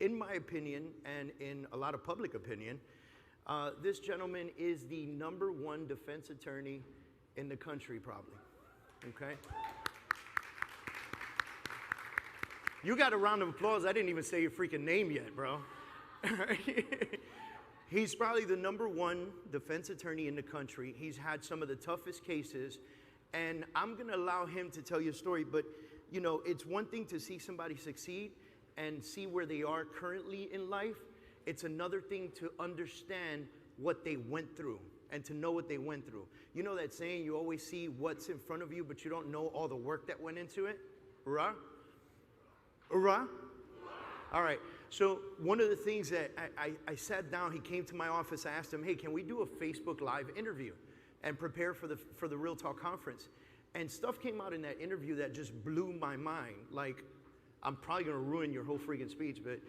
in my opinion, and in a lot of public opinion, this gentleman is the #1 defense attorney in the country, probably. Okay? You got a round of applause. I didn't even say your freaking name yet, bro. He's probably the #1 defense attorney in the country. He's had some of the toughest cases, and I'm going to allow him to tell you a story. But, you know, it's one thing to see somebody succeed and see where they are currently in life. It's another thing to understand what they went through and to know what they went through. You know that saying, you always see what's in front of you, but you don't know all the work that went into it? Hoorah? Hoorah? All right. So one of the things that I sat down, he came to my office, I asked him, hey, can we do a Facebook Live interview and prepare for the Real Talk conference? And stuff came out in that interview that just blew my mind. Like, I'm probably going to ruin your whole freaking speech, but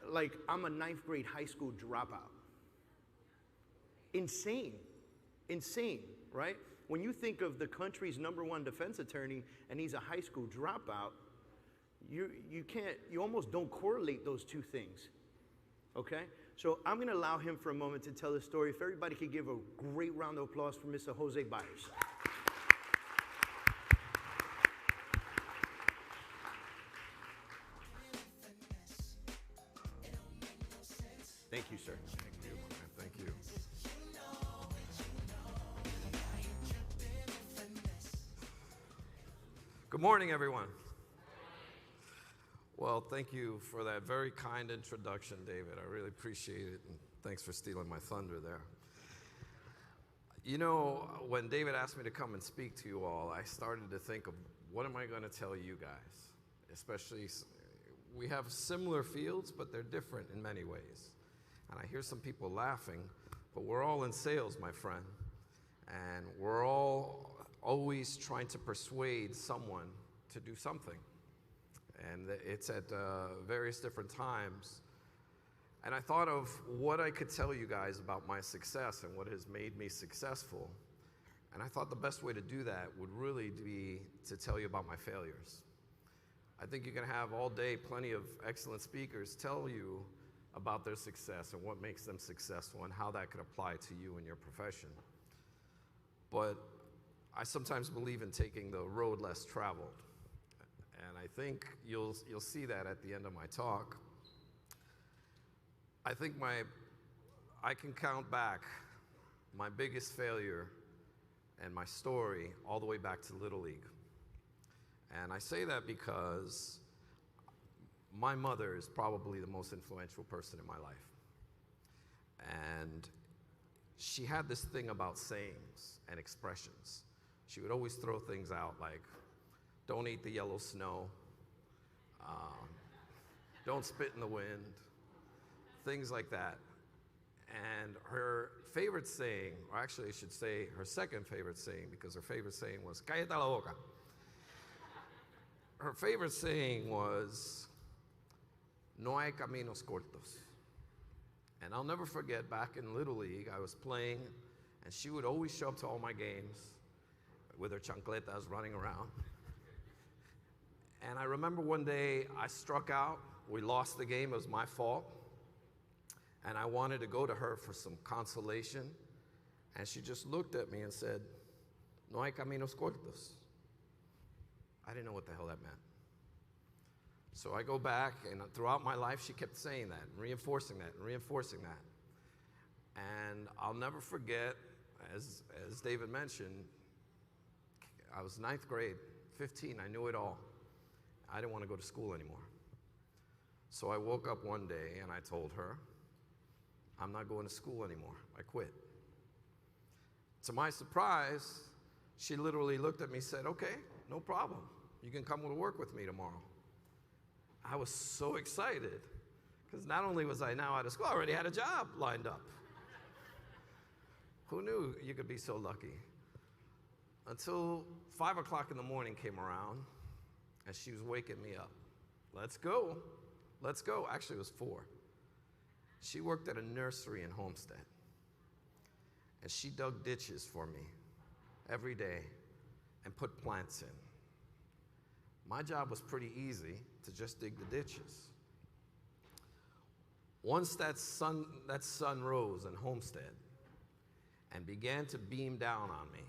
like, I'm a 9th grade high school dropout. Insane. Insane, right? When you think of the country's #1 defense attorney and he's a high school dropout, you almost don't correlate those two things, okay? So I'm going to allow him for a moment to tell the story. If everybody could give a great round of applause for Mr. Jose Baez. Thank you, sir. Thank you, man. Thank you. Good morning, everyone. Well, thank you for that very kind introduction, David. I really appreciate it, and thanks for stealing my thunder there. You know, when David asked me to come and speak to you all, I started to think of what am I going to tell you guys? Especially, we have similar fields, but they're different in many ways. And I hear some people laughing, but we're all in sales, my friend. And we're all always trying to persuade someone to do something. And it's at various different times. And I thought of what I could tell you guys about my success and what has made me successful. And I thought the best way to do that would really be to tell you about my failures. I think you can have all day plenty of excellent speakers tell you about their success and what makes them successful and how that could apply to you in your profession. But I sometimes believe in taking the road less traveled. And I think you'll see that at the end of my talk. I think I can count back my biggest failure and my story all the way back to Little League. And I say that because my mother is probably the most influential person in my life. And she had this thing about sayings and expressions. She would always throw things out like, don't eat the yellow snow, don't spit in the wind, things like that. And her favorite saying, or actually I should say her second favorite saying, because her favorite saying was, cállate la boca. Her favorite saying was, no hay caminos cortos. And I'll never forget, back in Little League, I was playing, and she would always show up to all my games with her chancletas running around. And I remember one day I struck out. We lost the game. It was my fault. And I wanted to go to her for some consolation. And she just looked at me and said, no hay caminos cortos. I didn't know what the hell that meant. So I go back, and throughout my life, she kept saying that, and reinforcing that, and reinforcing that. And I'll never forget, as David mentioned, I was 9th grade, 15, I knew it all. I didn't want to go to school anymore. So I woke up one day and I told her, I'm not going to school anymore. I quit. To my surprise, she literally looked at me and said, okay, no problem. You can come to work with me tomorrow. I was so excited because not only was I now out of school, I already had a job lined up. Who knew you could be so lucky? Until 5 o'clock in the morning came around and she was waking me up. Let's go. Let's go. Actually, it was 4. She worked at a nursery in Homestead. And she dug ditches for me every day and put plants in. My job was pretty easy, to just dig the ditches. Once that sun rose in Homestead and began to beam down on me,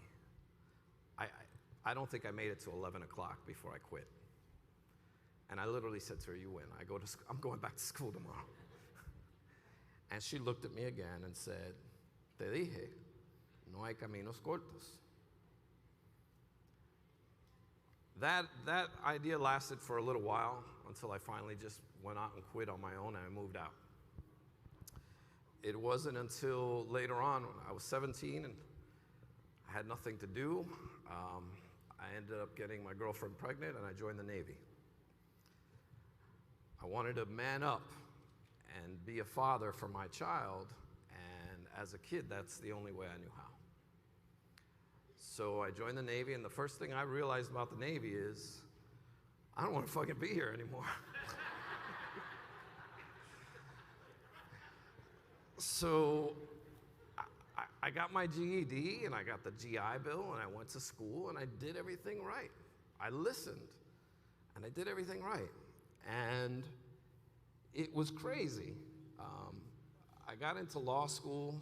I don't think I made it to 11 o'clock before I quit. And I literally said to her, "You win. I'm going back to school tomorrow." And she looked at me again and said, "Te dije, no hay caminos cortos." That idea lasted for a little while until I finally just went out and quit on my own and I moved out. It wasn't until later on, when I was 17 and I had nothing to do, I ended up getting my girlfriend pregnant and I joined the Navy. I wanted to man up and be a father for my child, and as a kid, that's the only way I knew how. So I joined the Navy, and the first thing I realized about the Navy is, I don't want to fucking be here anymore. So I got my GED, and I got the GI Bill, and I went to school, and I did everything right. I listened, and I did everything right. And it was crazy. I got into law school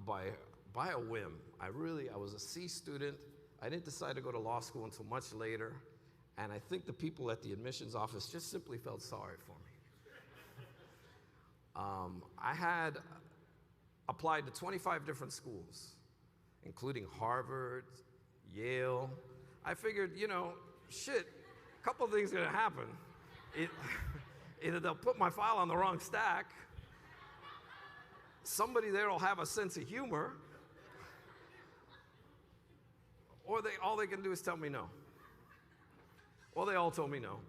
by a whim. I was a C student. I didn't decide to go to law school until much later. And I think the people at the admissions office just simply felt sorry for me. I had applied to 25 different schools, including Harvard, Yale. I figured, shit, a couple of things are gonna happen. Either they'll put my file on the wrong stack, somebody there will have a sense of humor, or all they can do is tell me no. Well, they all told me no,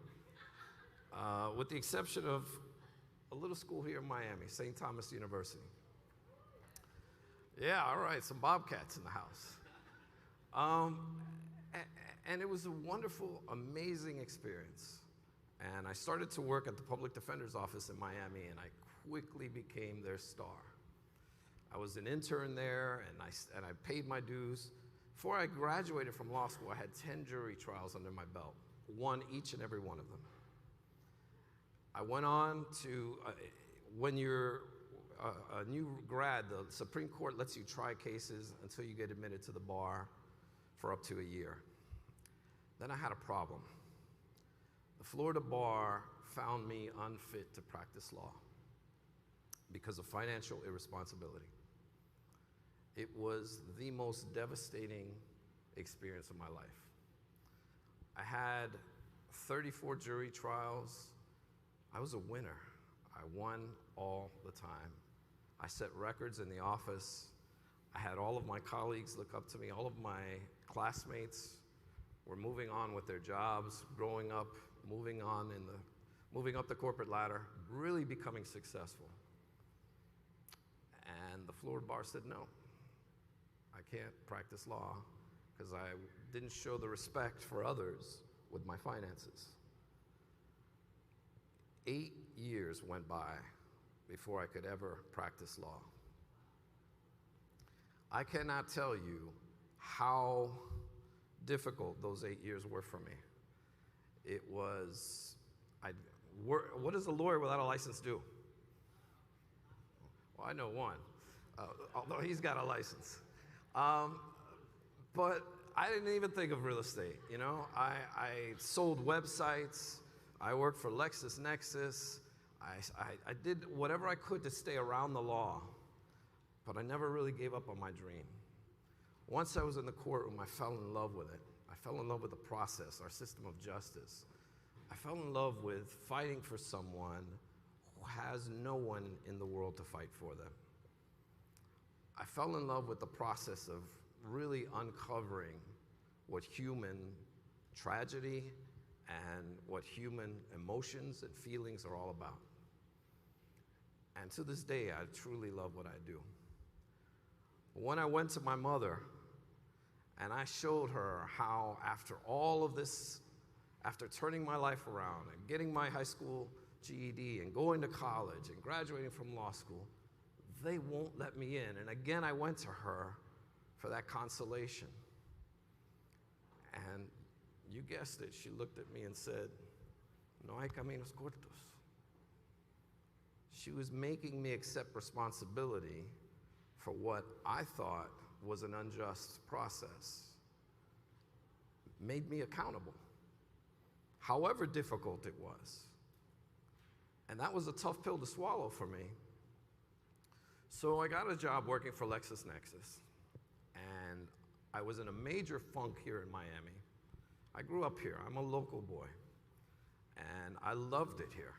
with the exception of a little school here in Miami, St. Thomas University. Yeah, all right, some Bobcats in the house. And it was a wonderful, amazing experience. And I started to work at the public defender's office in Miami, and I quickly became their star. I was an intern there, and I paid my dues. Before I graduated from law school, I had 10 jury trials under my belt, won each and every one of them. I went on to, when you're a new grad, the Supreme Court lets you try cases until you get admitted to the bar for up to a year. Then I had a problem. The Florida bar found me unfit to practice law because of financial irresponsibility. It was the most devastating experience of my life. I had 34 jury trials. I was a winner. I won all the time. I set records in the office. I had all of my colleagues look up to me. All of my classmates were moving on with their jobs, growing up, moving up the corporate ladder, really becoming successful. And the Florida bar said, no, I can't practice law because I didn't show the respect for others with my finances. 8 years went by before I could ever practice law. I cannot tell you how difficult those 8 years were for me. It was, what does a lawyer without a license do? Well, I know one, although he's got a license. But I didn't even think of real estate, I sold websites, I worked for LexisNexis, I did whatever I could to stay around the law, but I never really gave up on my dream. Once I was in the courtroom, I fell in love with it. I fell in love with the process, our system of justice. I fell in love with fighting for someone who has no one in the world to fight for them. I fell in love with the process of really uncovering what human tragedy and what human emotions and feelings are all about. And to this day, I truly love what I do. When I went to my mother and I showed her how after all of this, after turning my life around and getting my high school GED and going to college and graduating from law school, they won't let me in. And again, I went to her for that consolation. And you guessed it, she looked at me and said, no hay caminos cortos. She was making me accept responsibility for what I thought was an unjust process. Made me accountable, however difficult it was. And that was a tough pill to swallow for me. So I got a job working for LexisNexis, and I was in a major funk here in Miami. I grew up here. I'm a local boy, and I loved it here.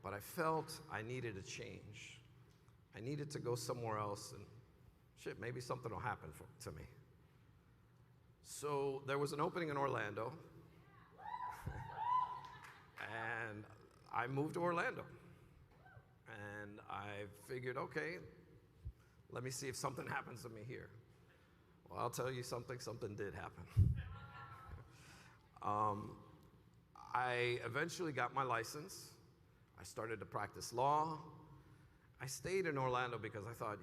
But I felt I needed a change. I needed to go somewhere else, and shit, maybe something will happen to me. So there was an opening in Orlando, and I moved to Orlando. And I figured, okay, let me see if something happens to me here. Well, I'll tell you something did happen. I eventually got my license. I started to practice law. I stayed in Orlando because I thought,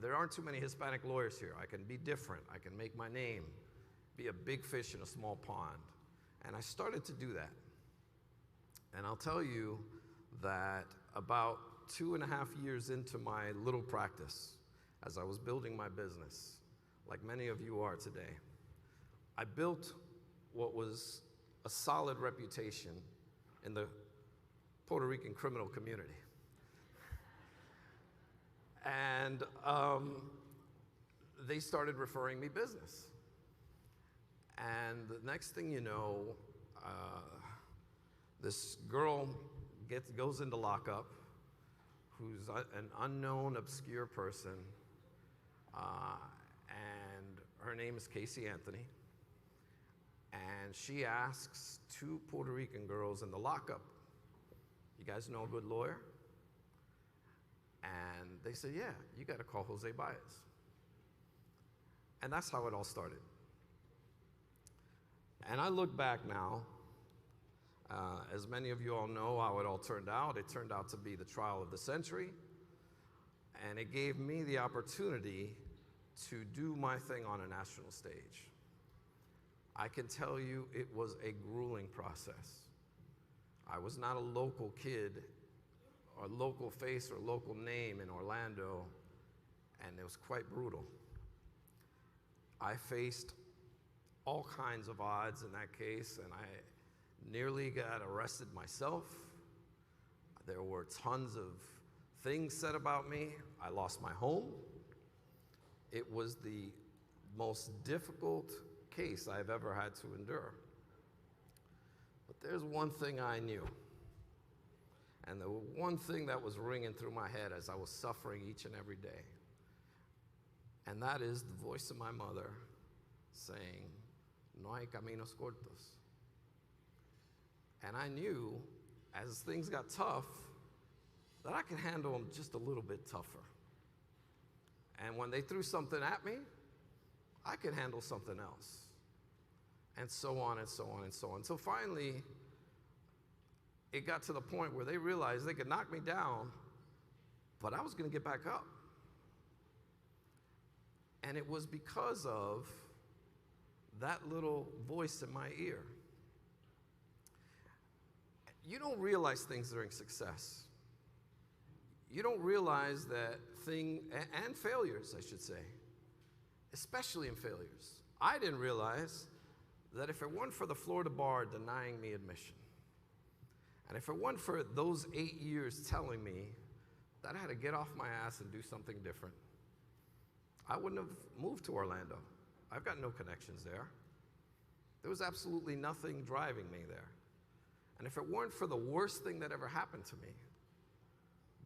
there aren't too many Hispanic lawyers here. I can be different. I can make my name, be a big fish in a small pond. And I started to do that. And I'll tell you that about 2.5 years into my little practice, as I was building my business, like many of you are today, I built what was a solid reputation in the Puerto Rican criminal community. And they started referring me business. And the next thing you know, this girl goes into lockup, who's an unknown, obscure person, and her name is Casey Anthony. And she asks 2 Puerto Rican girls in the lockup, "You guys know a good lawyer?" And they said, "Yeah, you got to call Jose Baez." And that's how it all started. And I look back now, as many of you all know how it all turned out. It turned out to be the trial of the century, and it gave me the opportunity to do my thing on a national stage. I can tell you it was a grueling process. I was not a local kid or local face or local name in Orlando, and it was quite brutal. I faced all kinds of odds in that case, and I nearly got arrested myself. There were tons of things said about me. I lost my home. It was the most difficult case I've ever had to endure. But there's one thing I knew, and the one thing that was ringing through my head as I was suffering each and every day, and that is the voice of my mother saying, "No hay caminos cortos." And I knew, as things got tough, that I could handle them just a little bit tougher. And when they threw something at me, I could handle something else. And so on and so on and so on. So finally, it got to the point where they realized they could knock me down, but I was going to get back up. And it was because of that little voice in my ear. You don't realize things during success. You don't realize that and failures, I should say, especially in failures. I didn't realize that if it weren't for the Florida bar denying me admission, and if it weren't for those 8 years telling me that I had to get off my ass and do something different, I wouldn't have moved to Orlando. I've got no connections there. There was absolutely nothing driving me there. And if it weren't for the worst thing that ever happened to me,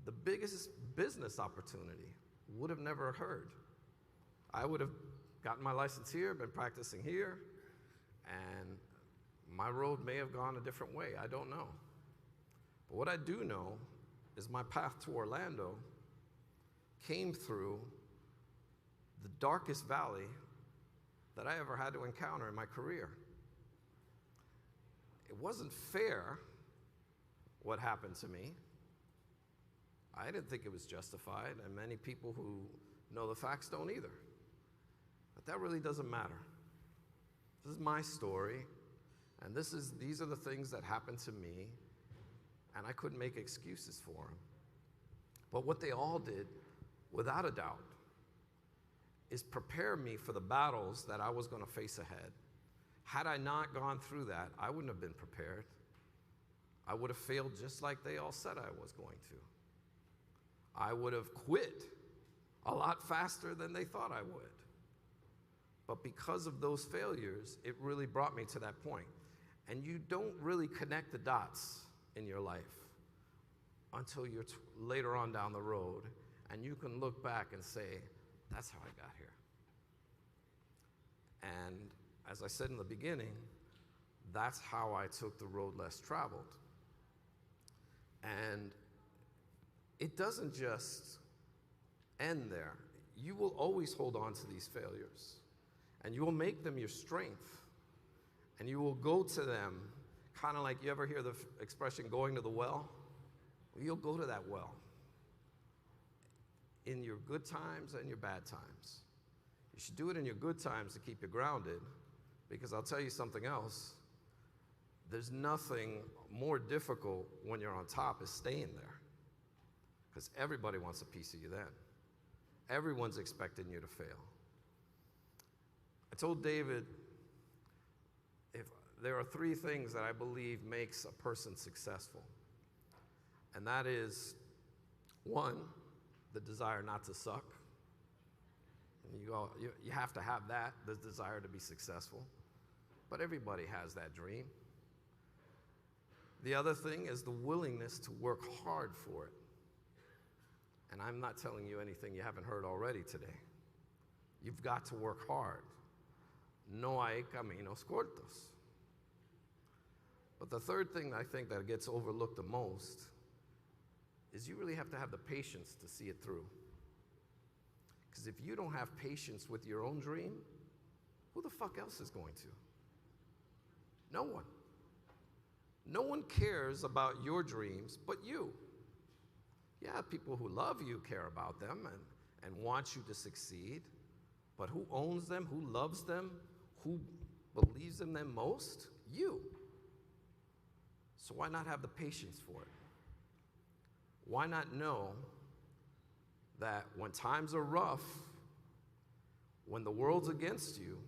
the biggest business opportunity would have never occurred. I would have gotten my license here, been practicing here, and my road may have gone a different way. I don't know. But what I do know is my path to Orlando came through the darkest valley that I ever had to encounter in my career. It wasn't fair what happened to me. I didn't think it was justified, and many people who know the facts don't either. But that really doesn't matter. This is my story, and these are the things that happened to me, and I couldn't make excuses for them. But what they all did, without a doubt, is prepare me for the battles that I was going to face ahead. Had I not gone through that, I wouldn't have been prepared. I would have failed just like they all said I was going to. I would have quit a lot faster than they thought I would. But because of those failures, it really brought me to that point. And you don't really connect the dots in your life until you're later on down the road, and you can look back and say, that's how I got here. And as I said in the beginning, that's how I took the road less traveled. And it doesn't just end there. You will always hold on to these failures, and you will make them your strength, and you will go to them kind of like, you ever hear the expression going to the well? Well, you'll go to that well in your good times and your bad times. You should do it in your good times to keep you grounded, because I'll tell you something else. There's nothing more difficult when you're on top is staying there, because everybody wants a piece of you then. Everyone's expecting you to fail. I told David, if there are 3 things that I believe makes a person successful, and that is, 1, the desire not to suck. And you have to have that, the desire to be successful. But everybody has that dream. The other thing is the willingness to work hard for it. And I'm not telling you anything you haven't heard already today. You've got to work hard. No hay caminos cortos. But the third thing I think that gets overlooked the most is you really have to have the patience to see it through. Because if you don't have patience with your own dream, who the fuck else is going to? No one. No one cares about your dreams but you. Yeah, people who love you care about them and want you to succeed, but who owns them, who loves them, who believes in them most? You. So why not have the patience for it? Why not know that when times are rough, when the world's against you,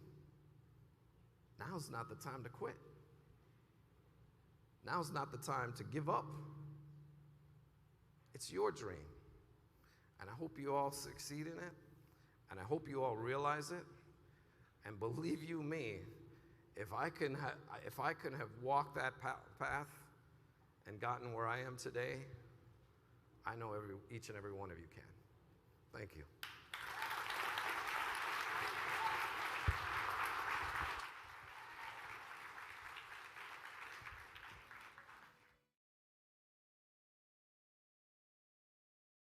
now's not the time to quit. Now's not the time to give up. It's your dream. And I hope you all succeed in it. And I hope you all realize it. And believe you me, if I can have walked that path and gotten where I am today, I know each and every one of you can. Thank you.